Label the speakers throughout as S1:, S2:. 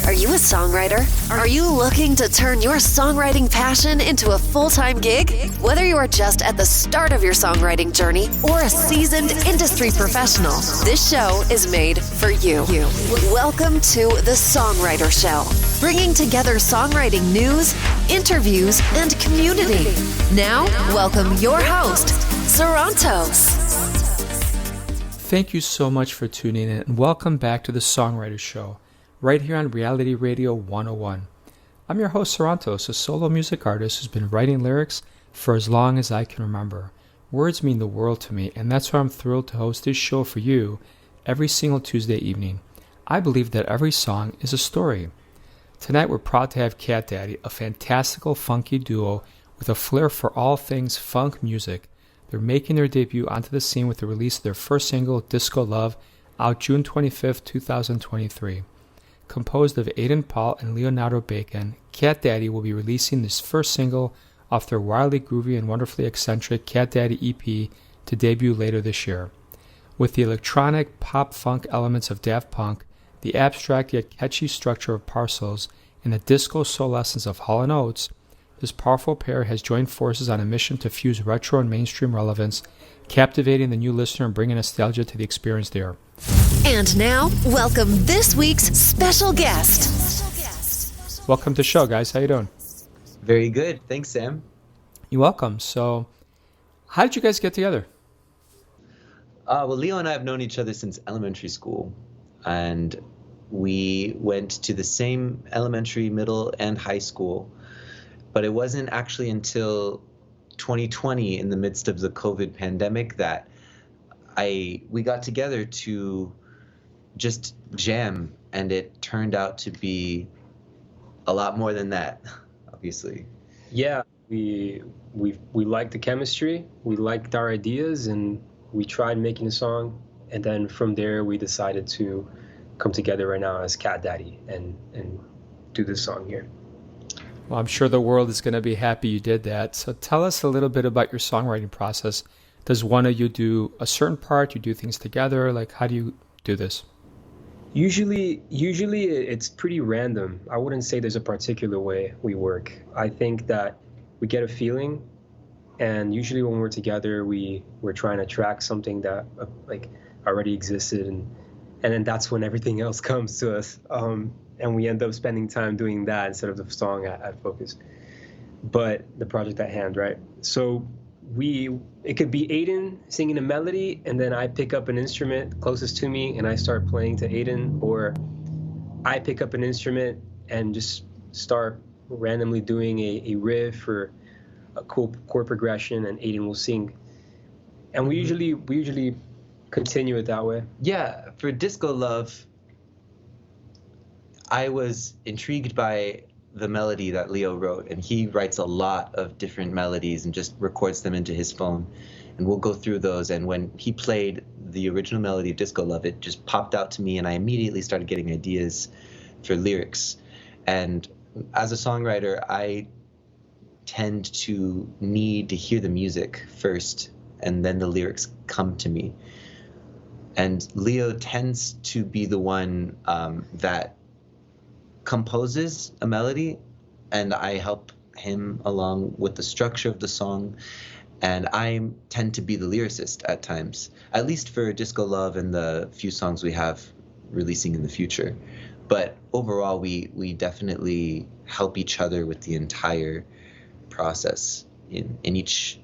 S1: Are you a songwriter? Are you looking to turn your songwriting passion into a full-time gig? Whether you are just at the start of your songwriting journey or a seasoned industry professional, this show is made for you. Welcome to the Songwriter Show, bringing together songwriting news, interviews, and community. Now, welcome your host, Sarantos.
S2: Thank you so much for tuning in and welcome back to the Songwriter Show, right here on Reality Radio 101. I'm your host Sarantos, a solo music artist who's been writing lyrics for as long as I can remember. Words mean the world to me, and that's why I'm thrilled to host this show for you every single Tuesday evening. I believe that every song is a story. Tonight we're proud to have CATDADDY, a fantastical funky duo with a flair for all things funk music. They're making their debut onto the scene with the release of their first single, Disco Love, out June 25th, 2023. Composed of Aiden Paul and Leonardo Bacon, CATDADDY will be releasing this first single off their wildly groovy and wonderfully eccentric CATDADDY EP to debut later this year. With the electronic pop-funk elements of Daft Punk, the abstract yet catchy structure of Parcels, and the disco soul essence of Hall & Oates, this powerful pair has joined forces on a mission to fuse retro and mainstream relevance, captivating the new listener and bringing nostalgia to the experience there.
S1: And now, welcome this week's special guest.
S2: Welcome to the show, guys. How you doing?
S3: Very good. Thanks, Sam.
S2: You're welcome. So, how did you guys get together?
S3: Well, Leo and I have known each other since elementary school, and we went to the same elementary, middle, and high school. But it wasn't actually until 2020, in the midst of the COVID pandemic, that we got together to just jam, and it turned out to be a lot more than that, obviously.
S4: Yeah, we liked the chemistry, we liked our ideas, and we tried making a song, and then from there we decided to come together right now as CATDADDY and do this song here.
S2: Well, I'm sure the world is going to be happy you did that. So tell us a little bit about your songwriting process. Does one of you do a certain part? You do things together? Like, how do you do this?
S4: Usually it's pretty random. I wouldn't say there's a particular way we work. I think that we get a feeling, and usually when we're together, we're trying to track something that like already existed, and then that's when everything else comes to us. And we end up spending time doing that instead of the song at focus. But the project at hand, right? So it could be Aiden singing a melody, and then I pick up an instrument closest to me and I start playing to Aiden, or I pick up an instrument and just start randomly doing a riff or a cool chord progression, and Aiden will sing. And we usually continue it that way.
S3: Yeah, for Disco Love, I was intrigued by the melody that Leo wrote, and he writes a lot of different melodies and just records them into his phone, and we'll go through those. And when he played the original melody of Disco Love, it just popped out to me, and I immediately started getting ideas for lyrics. And as a songwriter, I tend to need to hear the music first, and then the lyrics come to me. And Leo tends to be the one that composes a melody, and I help him along with the structure of the song, and I tend to be the lyricist at times, at least for Disco Love and the few songs we have releasing in the future. But overall, we definitely help each other with the entire process in each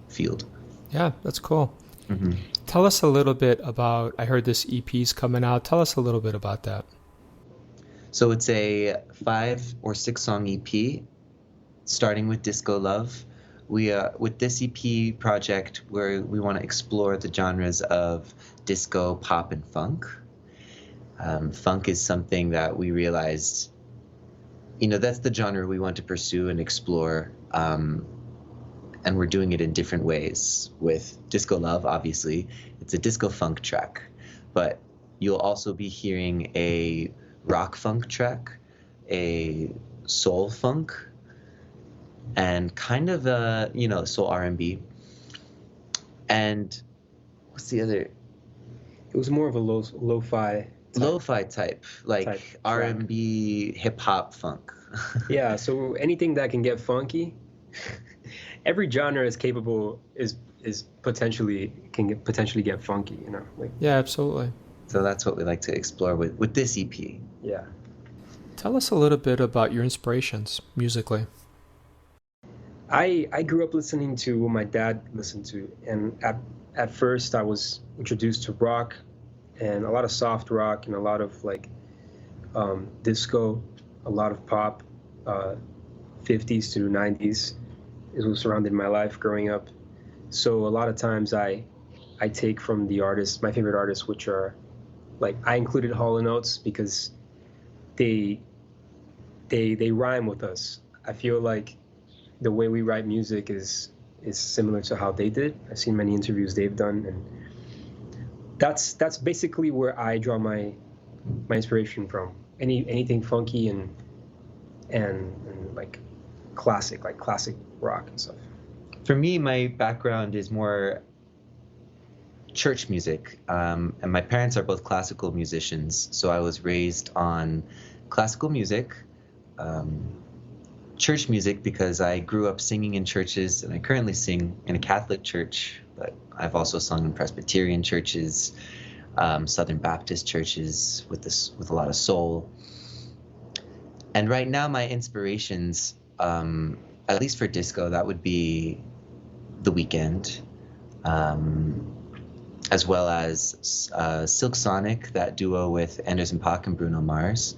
S3: field.
S2: Yeah, that's cool.
S3: Mm-hmm.
S2: Tell us a little bit about, I heard this EP's coming out. Tell us a little bit about that.
S3: So it's a 5 or 6 song EP, starting with Disco Love. We with this EP project, we want to explore the genres of disco, pop, and funk. Funk is something that we realized, that's the genre we want to pursue and explore. And we're doing it in different ways. With Disco Love, obviously, it's a disco funk track, but you'll also be hearing a rock funk track, a soul funk, and kind of a soul R&B. And what's the other?
S4: It was more of a lo-fi
S3: lo-fi type, like R&B, hip-hop, funk.
S4: Yeah, so anything that can get funky, every genre is capable, is potentially get funky, you know. Like,
S2: yeah, absolutely.
S3: So that's what we like to explore with this EP.
S4: Yeah.
S2: Tell us a little bit about your inspirations musically.
S4: I grew up listening to what my dad listened to, and at first I was introduced to rock, and a lot of soft rock, and a lot of like disco, a lot of pop, 50s to 90s. It was surrounded my life growing up. So a lot of times I take from the artists, my favorite artists, which are like, I included Hall & Oates because they rhyme with us. I feel like the way we write music is similar to how they did. I've seen many interviews they've done, and that's basically where I draw my inspiration from. Anything funky and like classic rock and stuff.
S3: For me, my background is more church music, and my parents are both classical musicians, so I was raised on classical music, church music, because I grew up singing in churches, and I currently sing in a Catholic church, but I've also sung in Presbyterian churches, Southern Baptist churches with a lot of soul. And right now my inspirations, at least for disco, that would be The Weeknd, as well as Silk Sonic, that duo with Anderson .Paak and Bruno Mars,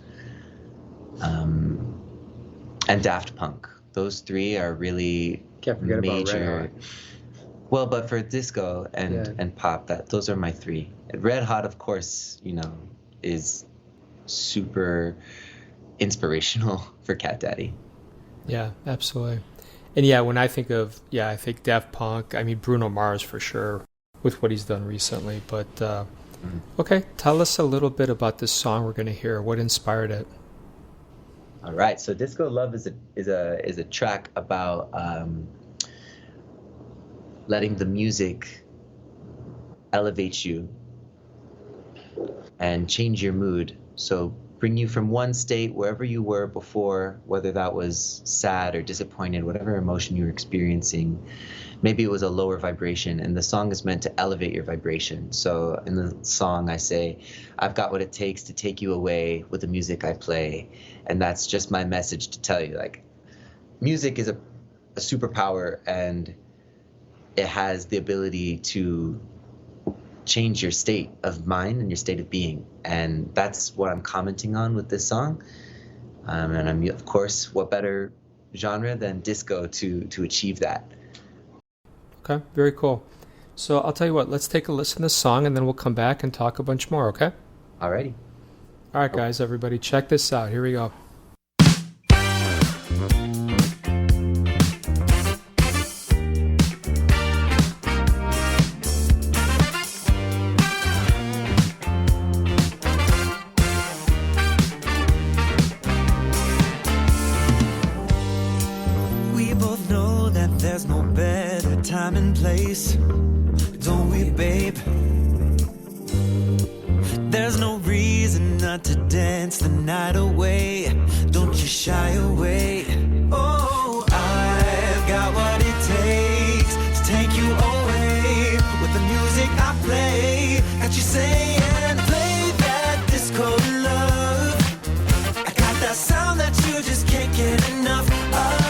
S3: and Daft Punk. Those three are really major. Well, but for disco and pop, those are my three. Red Hot, of course, you know, is super inspirational for CATDADDY.
S2: Yeah, absolutely. And yeah, when I think of, I think Daft Punk, I mean Bruno Mars for sure with what he's done recently. But okay, tell us a little bit about this song we're going to hear. What inspired it?
S3: All right, so Disco Love is a track about letting the music elevate you and change your mood. So bring you from one state, wherever you were before, whether that was sad or disappointed, whatever emotion you were experiencing. Maybe it was a lower vibration, and the song is meant to elevate your vibration. So in the song I say, I've got what it takes to take you away with the music I play. And that's just my message to tell you, like, music is a superpower, and it has the ability to change your state of mind and your state of being. And that's what I'm commenting on with this song. And I'm, of course, what better genre than disco to achieve that.
S2: Okay, very cool. So I'll tell you what, let's take a listen to this song, and then we'll come back and talk a bunch more, okay?
S3: Alrighty.
S2: All right, guys, everybody, check this out. Here we go.
S5: We both know that there's no better time and place, don't we, babe? There's no reason not to dance the night away. Don't you shy away. Oh, I've got what it takes to take you away with the music I play. Got you saying, play that disco love. I got that sound that you just can't get enough of.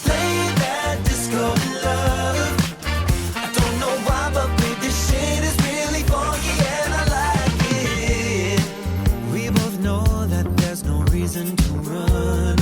S5: Play that disco love. I don't know why, but babe, this shit is really funky and I like it. We both know that there's no reason to run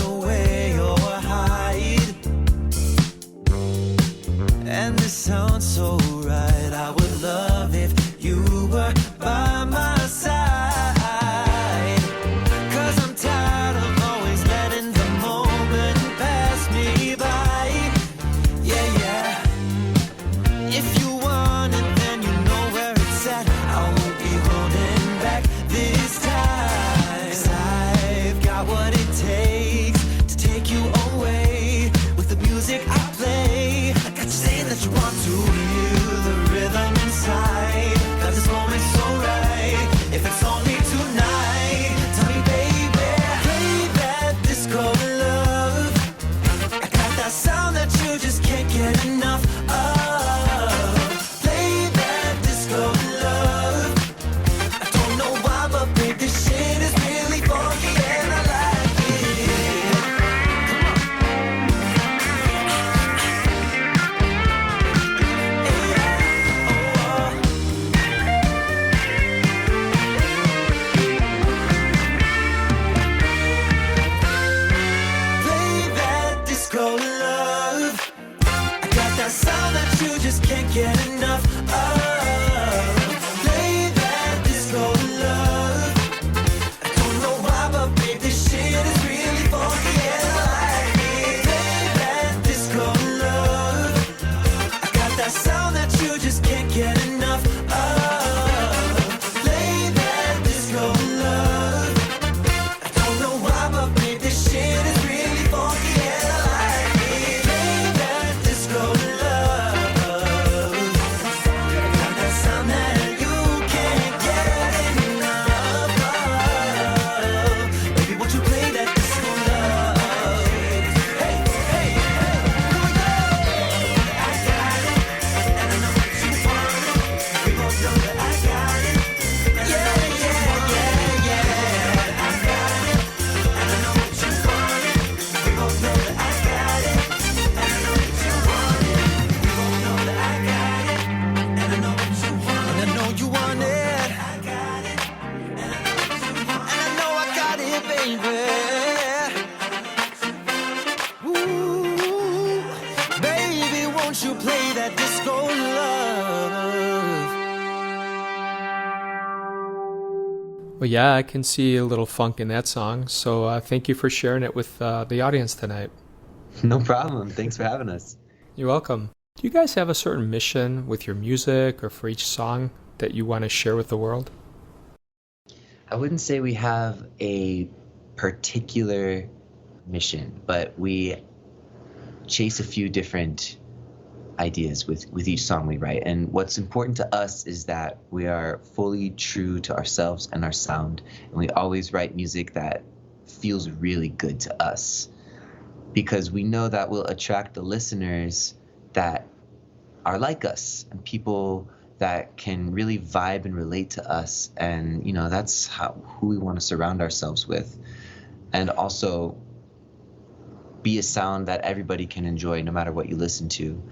S5: baby. Ooh, baby, won't you play that disco love?
S2: Well, yeah, I can see a little funk in that song. So thank you for sharing it with the audience tonight.
S3: No problem. Thanks for having us.
S2: You're welcome. Do you guys have a certain mission with your music or for each song that you want to share with the world?
S3: I wouldn't say we have a particular mission, but we chase a few different ideas with each song we write. And what's important to us is that we are fully true to ourselves and our sound. And we always write music that feels really good to us, because we know that we'll attract the listeners that are like us and people that can really vibe and relate to us. And, you know, that's who we want to surround ourselves with. And also be a sound that everybody can enjoy no matter what you listen to.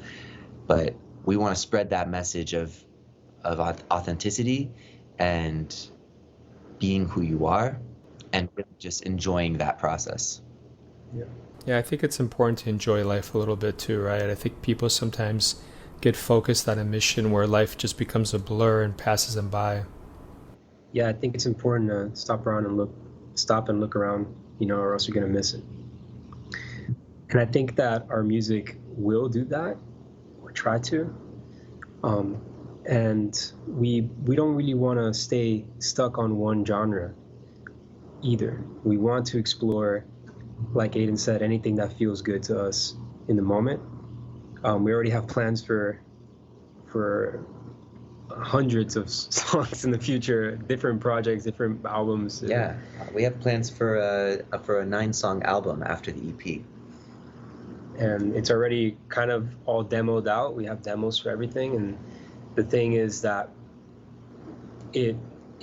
S3: But we want to spread that message of authenticity and being who you are and really just enjoying that process.
S2: Yeah, I think it's important to enjoy life a little bit too, right? I think people sometimes get focused on a mission where life just becomes a blur and passes them by.
S4: Yeah, I think it's important to stop and look around, you know, or else you're gonna miss it. And I think that our music will do that, or try to. And we don't really want to stay stuck on one genre either. We want to explore, like Aiden said, anything that feels good to us in the moment. We already have plans for hundreds of songs in the future, different projects, different albums.
S3: Yeah, we have plans for a 9-song album after the EP.
S4: And it's already kind of all demoed out. We have demos for everything, and the thing is that it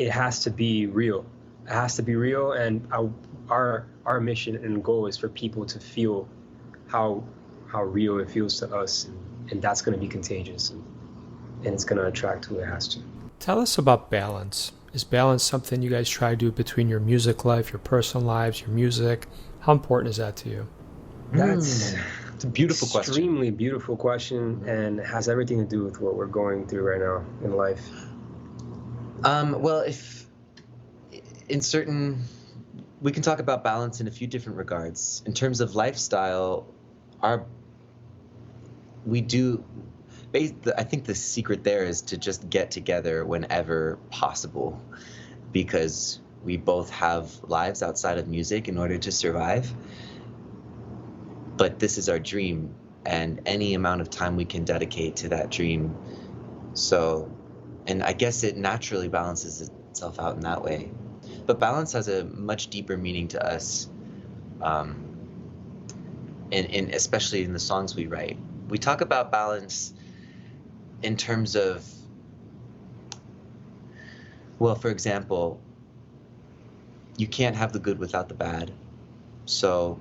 S4: has to be real. It has to be real, and our mission and goal is for people to feel how real it feels to us, and that's going to be contagious, and it's going to attract who it has to.
S2: Tell us about balance. Is balance something you guys try to do between your music life, your personal lives, your music? How important is that to you?
S4: That's
S3: it's a beautiful question.
S4: Extremely beautiful question, and has everything to do with what we're going through right now in life.
S3: Well, we can talk about balance in a few different regards. In terms of lifestyle, I think the secret there is to just get together whenever possible, because we both have lives outside of music in order to survive. But this is our dream, and any amount of time we can dedicate to that dream. So, and I guess it naturally balances itself out in that way. But balance has a much deeper meaning to us, especially in the songs we write. We talk about balance in terms of, well, for example, you can't have the good without the bad. So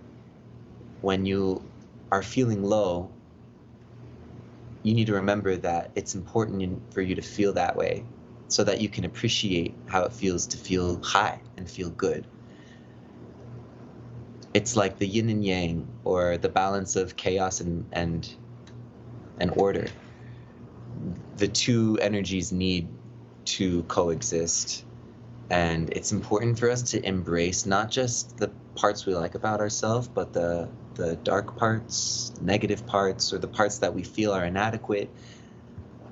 S3: when you are feeling low, you need to remember that it's important for you to feel that way so that you can appreciate how it feels to feel high and feel good. It's like the yin and yang, or the balance of chaos and order. The two energies need to coexist. And it's important for us to embrace not just the parts we like about ourselves, but the dark parts, negative parts, or the parts that we feel are inadequate.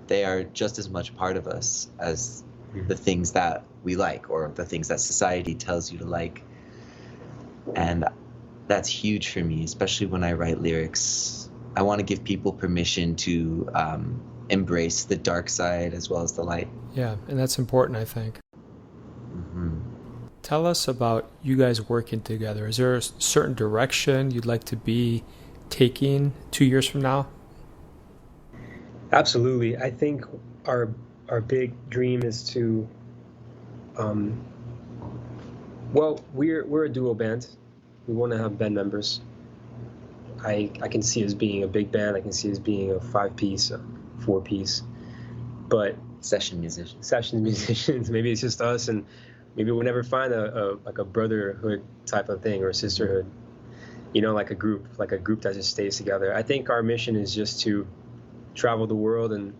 S3: They are just as much part of us as the things that we like, or the things that society tells you to like. And that's huge for me, especially when I write lyrics. I want to give people permission to embrace the dark side as well as the light.
S2: Yeah, and that's important, I think.
S3: Mm-hmm.
S2: Tell us about you guys working together. Is there a certain direction you'd like to be taking 2 years from now?
S4: Absolutely. I think our big dream is to, well, we're a duo band. We want to have band members. I can see us being a big band. I can see us being a 5-piece, a 4-piece, but
S3: Session musicians.
S4: Maybe it's just us, and maybe we'll never find like a brotherhood type of thing or a sisterhood, you know, like a group that just stays together. I think our mission is just to travel the world, and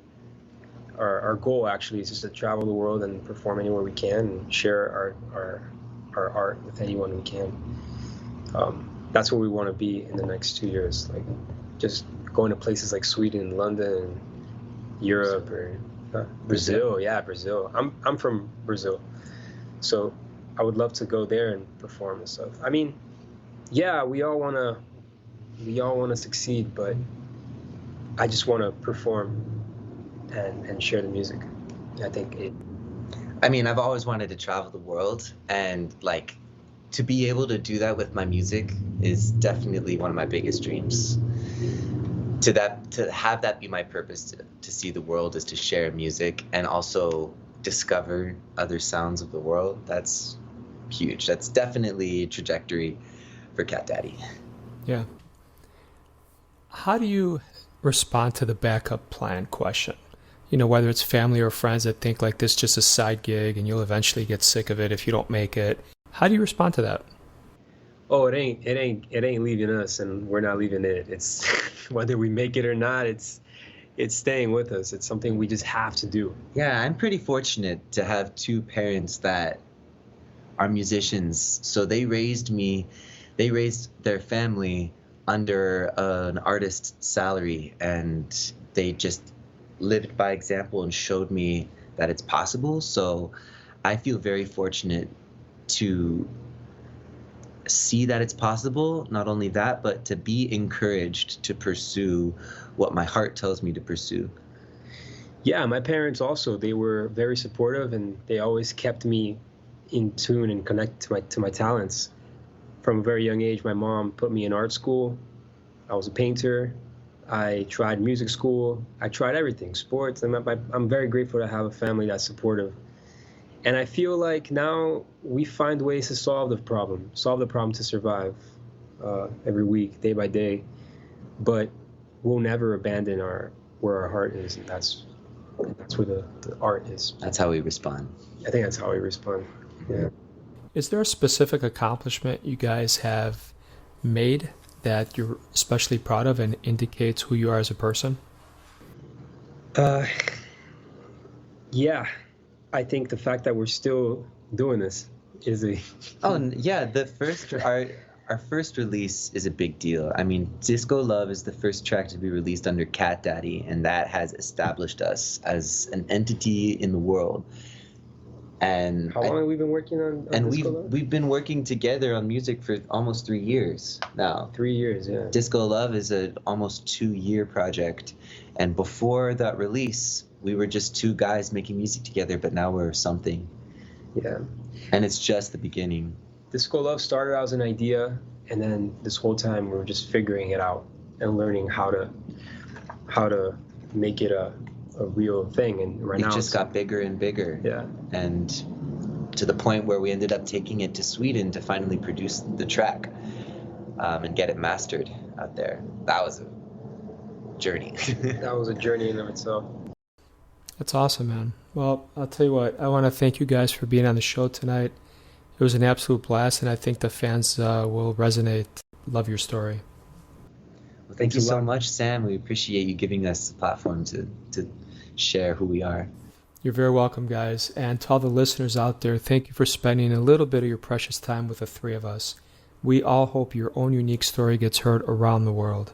S4: our goal actually is just to travel the world and perform anywhere we can and share our art with anyone we can. That's where we want to be in the next 2 years, like just going to places like Sweden, London, Europe, or Brazil. Yeah, Brazil. I'm from Brazil, so I would love to go there and perform and stuff. I mean, yeah, we all wanna succeed, but I just want to perform and share the music.
S3: I mean, I've always wanted to travel the world, and like to be able to do that with my music is definitely one of my biggest dreams. To have that be my purpose, to see the world, is to share music and also discover other sounds of the world. That's huge. That's definitely a trajectory for CATDADDY.
S2: Yeah. How do you respond to the backup plan question? You know, whether it's family or friends that think like this is just a side gig and you'll eventually get sick of it if you don't make it. How do you respond to that?
S4: Oh, it ain't leaving us, and we're not leaving it. It's whether we make it or not, it's staying with us. It's something we just have to do.
S3: Yeah, I'm pretty fortunate to have two parents that are musicians. So they raised their family under an artist's salary, and they just lived by example and showed me that it's possible. So I feel very fortunate to see that it's possible. Not only that, but to be encouraged to pursue what my heart tells me to pursue.
S4: Yeah, my parents also, they were very supportive, and they always kept me in tune and connected to my talents. From a very young age, my mom put me in art school. I was a painter. I tried music school. I tried everything, sports. I'm very grateful to have a family that's supportive. And I feel like now we find ways to solve the problem to survive every week, day by day. But we'll never abandon where our heart is, and that's where the art is.
S3: That's how we respond.
S4: I think that's how we respond. Yeah.
S2: Is there a specific accomplishment you guys have made that you're especially proud of and indicates who you are as a person?
S4: Yeah. I think the fact that we're still doing this is a...
S3: Oh, yeah, our first release is a big deal. I mean, Disco Love is the first track to be released under CATDADDY, and that has established us as an entity in the world. And
S4: how long have we been working on
S3: and
S4: Disco Love?
S3: We've been working together on music for almost 3 years now.
S4: 3 years, yeah.
S3: Disco Love is an almost 2-year project, and before that release, we were just two guys making music together, but now we're something.
S4: Yeah.
S3: And it's just the beginning.
S4: Disco Love started out as an idea, and then this whole time we were just figuring it out and learning how to make it a real thing. And right now
S3: it just got bigger and bigger.
S4: Yeah.
S3: And to the point where we ended up taking it to Sweden to finally produce the track and get it mastered out there. That was a journey.
S4: That was a journey in of itself.
S2: That's awesome, man. Well, I'll tell you what, I want to thank you guys for being on the show tonight. It was an absolute blast, and I think the fans will resonate. Love your story.
S3: Well, thank you so much, Sam. We appreciate you giving us the platform to share who we are.
S2: You're very welcome, guys. And to all the listeners out there, thank you for spending a little bit of your precious time with the three of us. We all hope your own unique story gets heard around the world.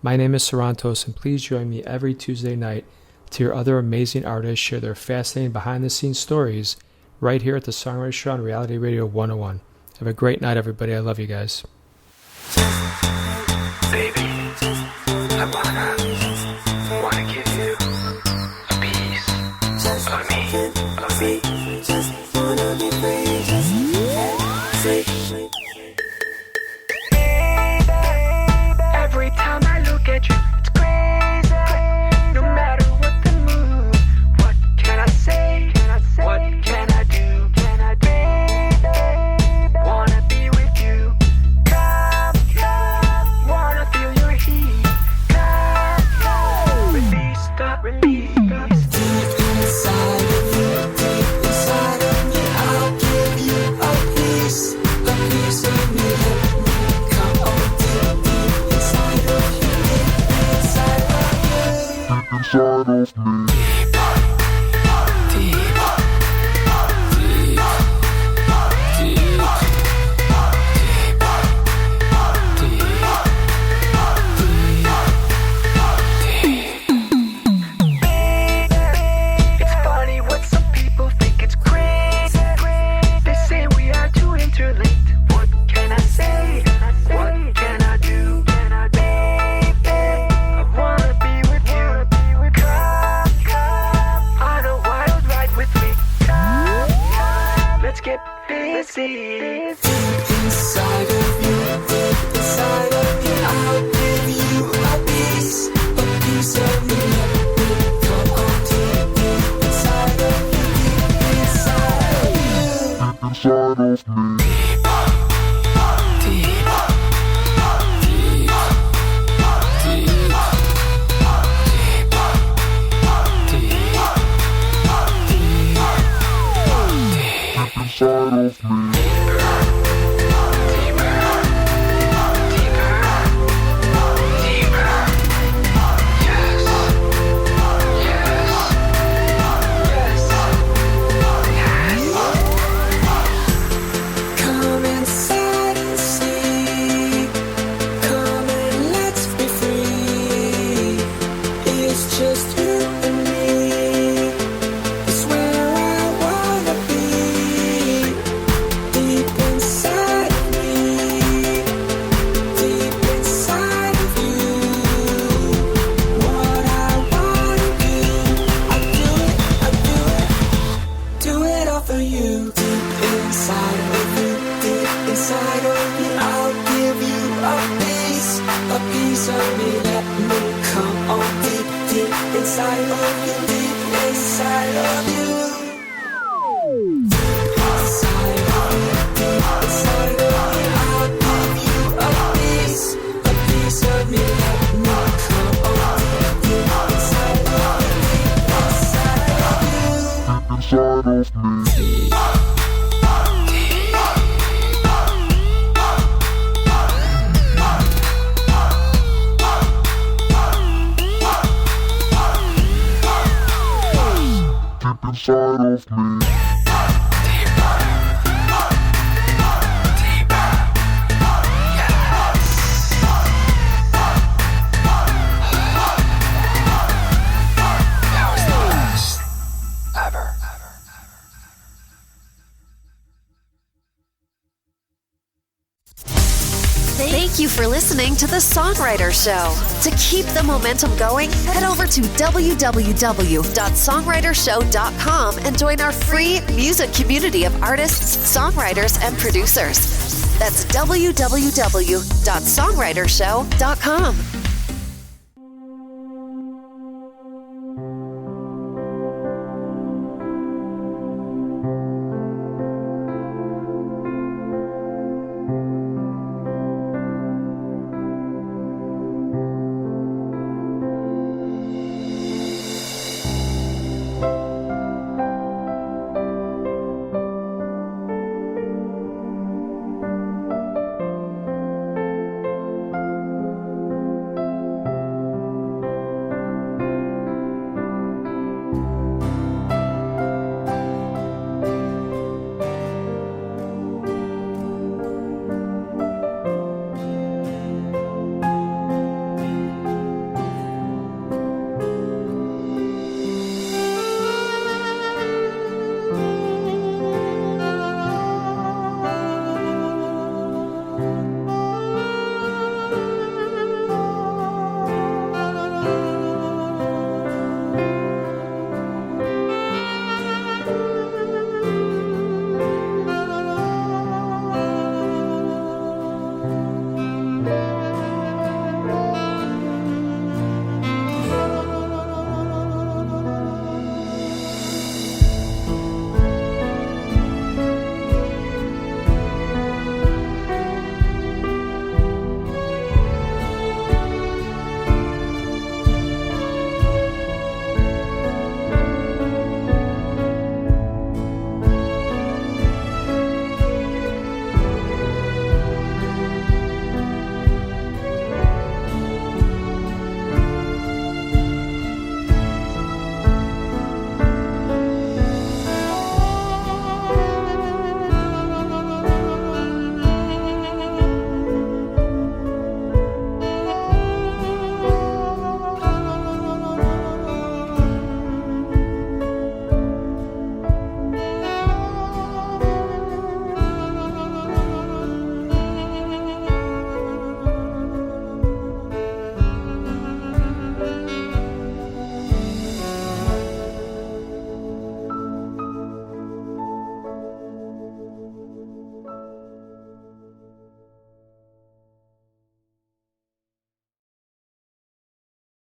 S2: My name is Sarantos, and please join me every Tuesday night to hear other amazing artists share their fascinating behind-the-scenes stories right here at the Songwriter Show on Reality Radio 101. Have a great night, everybody. I love you guys.
S5: Baby, I wanna give you a piece of me.
S6: Just wanna be free, just free.
S5: Every time I look at you, it's crazy. No matter what the mood, what can I say? What can I do? Wanna be with you. Come, wanna feel your heat. Come, release the
S6: Deep inside of me, I'll give you Come inside and see. Come and let's be free. It's just you and me. It's where I wanna be. Deep inside of me. Deep inside of you. What I wanna do, I do it, I do it. Do it all for you. Deep inside of you. Deep inside of me. I'll give you a piece of me. Let me come on deep, deep inside of you. Deep inside of you. Deep inside of you. Deep inside of me. I'll give you a piece of me. Let me come on deep, deep inside of you. Deep inside of you.
S1: Thank you for listening to The Songwriter Show. To keep the momentum going, head over to www.songwritershow.com and join our free music community of artists, songwriters, and producers. That's www.songwritershow.com.